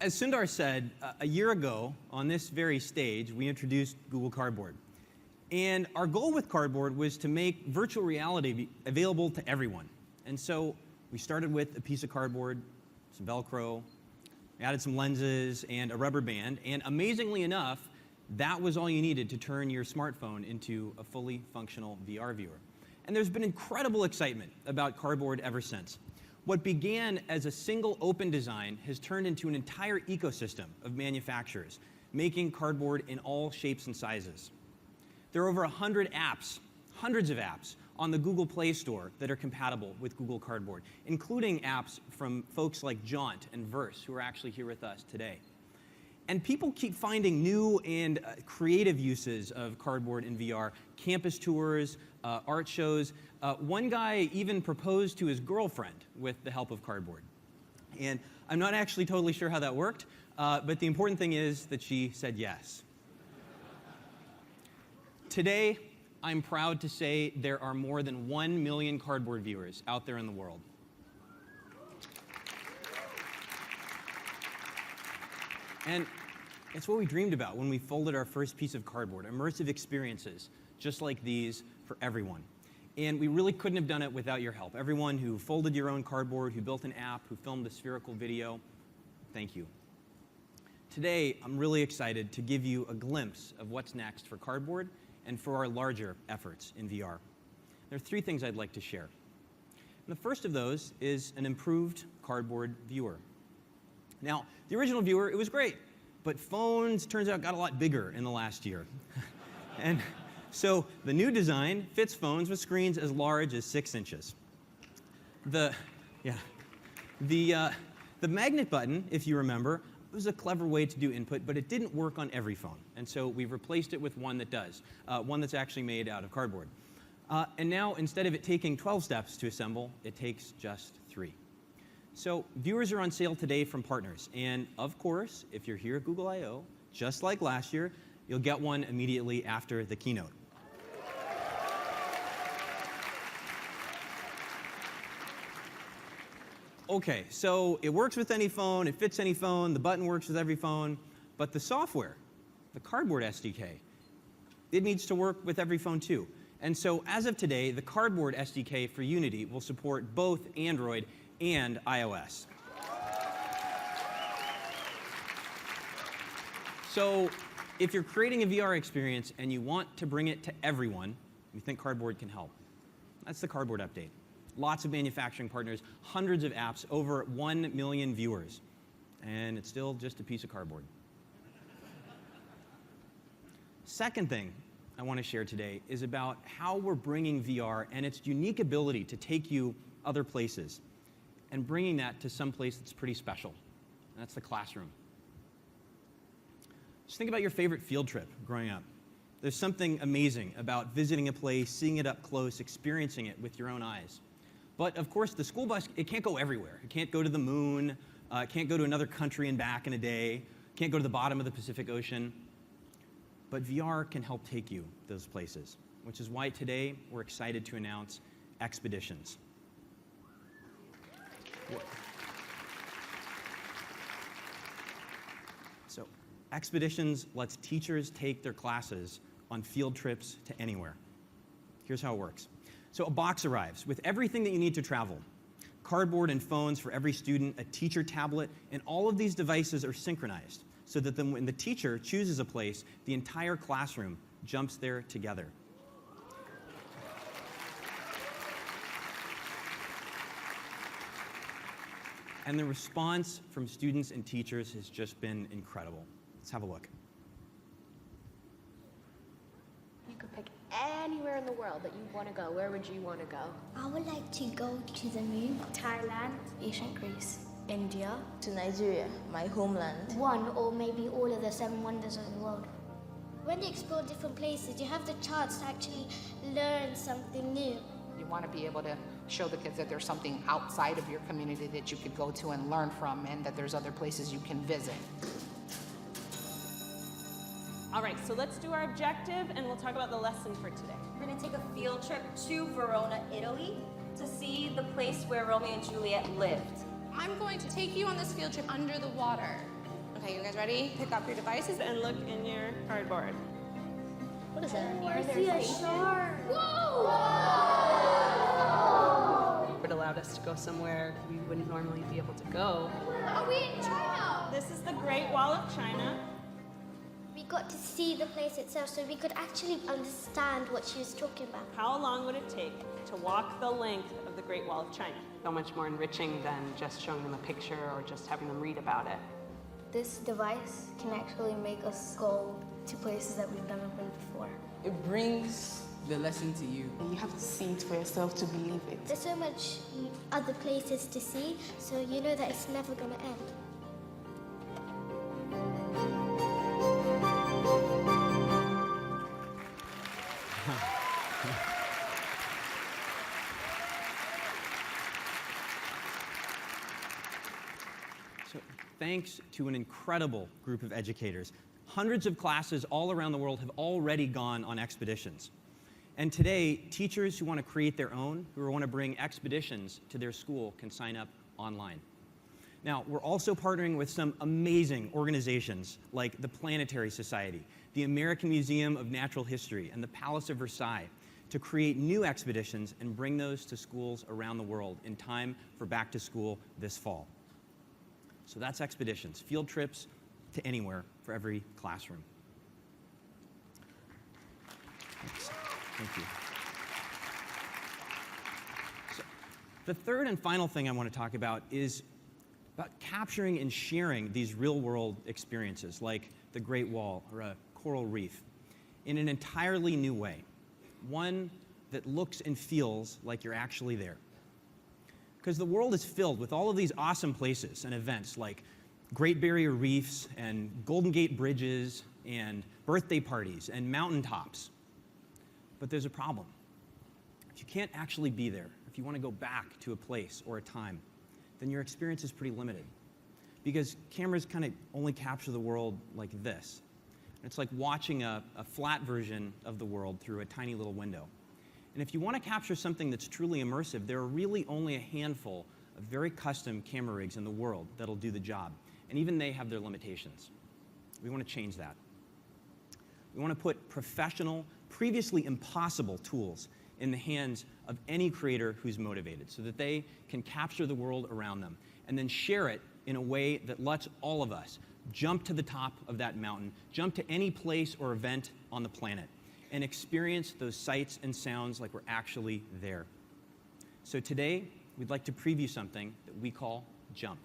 As Sundar said, a year ago on this very stage, we introduced Google Cardboard. And our goal with Cardboard was to make virtual reality available to everyone. And so we started with a piece of cardboard, some Velcro, we added some lenses and a rubber band, and amazingly enough, that was all you needed to turn your smartphone into a fully functional VR viewer. And there's been incredible excitement about Cardboard ever since. What began as a single open design has turned into an entire ecosystem of manufacturers, making Cardboard in all shapes and sizes. There are over 100 apps, hundreds of apps, on the Google Play Store that are compatible with Google Cardboard, including apps from folks like Jaunt and Verse, who are actually here with us today. And people keep finding new and creative uses of Cardboard in VR, campus tours, art shows. One guy even proposed to his girlfriend with the help of Cardboard. And I'm not actually totally sure how that worked, but the important thing is that she said yes. Today, I'm proud to say there are more than 1 million Cardboard viewers out there in the world. And it's what we dreamed about when we folded our first piece of cardboard, immersive experiences just like these for everyone. And we really couldn't have done it without your help. Everyone who folded your own cardboard, who built an app, who filmed a spherical video, thank you. Today, I'm really excited to give you a glimpse of what's next for Cardboard and for our larger efforts in VR. There are 3 things I'd like to share. And the first of those is an improved Cardboard viewer. Now, the original viewer, it was great, but phones, turns out, got a lot bigger in the last year. And so the new design fits phones with screens as large as 6 inches. The magnet button, if you remember, was a clever way to do input, but it didn't work on every phone. And so we've replaced it with one that does, one that's actually made out of cardboard. And now, instead of it taking 12 steps to assemble, it takes just 3. So viewers are on sale today from partners. And of course, if you're here at Google I/O, just like last year, you'll get one immediately after the keynote. OK, so it works with any phone, it fits any phone, the button works with every phone, but the software, the Cardboard SDK, it needs to work with every phone too. And so as of today, the Cardboard SDK for Unity will support both Android and iOS. So if you're creating a VR experience and you want to bring it to everyone, we think Cardboard can help. That's the Cardboard update. Lots of manufacturing partners, hundreds of apps, over 1 million viewers. And it's still just a piece of cardboard. Second thing I want to share today is about how we're bringing VR and its unique ability to take you other places and bringing that to some place that's pretty special. And that's the classroom. Just think about your favorite field trip growing up. There's something amazing about visiting a place, seeing it up close, experiencing it with your own eyes. But of course, the school bus, it can't go everywhere. It can't go to the moon, it can't go to another country and back in a day, can't go to the bottom of the Pacific Ocean. But VR can help take you those places, which is why today we're excited to announce Expeditions. So Expeditions lets teachers take their classes on field trips to anywhere. Here's how it works. So a box arrives with everything that you need to travel. Cardboard and phones for every student, a teacher tablet, and all of these devices are synchronized so that when the teacher chooses a place, the entire classroom jumps there together. And the response from students and teachers has just been incredible. Let's have a look. You could pick anywhere in the world that you want to go. Where would you want to go? I would like to go to the moon, Thailand, ancient Greece, India, to Nigeria, my homeland. one or maybe all of the 7 wonders of the world. When you explore different places, you have the chance to actually learn something new. You want to be able to show the kids that there's something outside of your community that you could go to and learn from, and that there's other places you can visit. All right, so let's do our objective, and we'll talk about the lesson for today. We're going to take a field trip to Verona, Italy, to see the place where Romeo and Juliet lived. I'm going to take you on this field trip under the water. Okay, you guys ready? Pick up your devices. And look in your cardboard. What is that? I see a shark. It allowed us to go somewhere we wouldn't normally be able to go. Are we in China? This is the Great Wall of China. We got to see the place itself, so we could actually understand what she was talking about. How long would it take to walk the length of the Great Wall of China? So much more enriching than just showing them a picture or just having them read about it. This device can actually make us go to places that we've never been before. It brings the lesson to you. You have to see it for yourself to believe it. There's so much other places to see, so you know that it's never going to end. So thanks to an incredible group of educators, hundreds of classes all around the world have already gone on expeditions. And today, teachers who want to create their own, who want to bring expeditions to their school, can sign up online. Now, we're also partnering with some amazing organizations like the Planetary Society, the American Museum of Natural History, and the Palace of Versailles to create new expeditions and bring those to schools around the world in time for back to school this fall. So that's expeditions, field trips to anywhere for every classroom. Thanks. Thank you. So, the third and final thing I want to talk about is about capturing and sharing these real-world experiences like the Great Wall or a coral reef in an entirely new way, one that looks and feels like you're actually there. Because the world is filled with all of these awesome places and events like Great Barrier Reefs and Golden Gate Bridges and birthday parties and mountaintops. But there's a problem. If you can't actually be there, if you want to go back to a place or a time, then your experience is pretty limited. Because cameras kind of only capture the world like this. It's like watching a flat version of the world through a tiny little window. And if you want to capture something that's truly immersive, there are really only a handful of very custom camera rigs in the world that'll do the job. And even they have their limitations. We want to change that. We want to put professional, previously impossible tools in the hands of any creator who's motivated so that they can capture the world around them and then share it in a way that lets all of us jump to the top of that mountain, jump to any place or event on the planet, and experience those sights and sounds like we're actually there. So today, we'd like to preview something that we call Jump.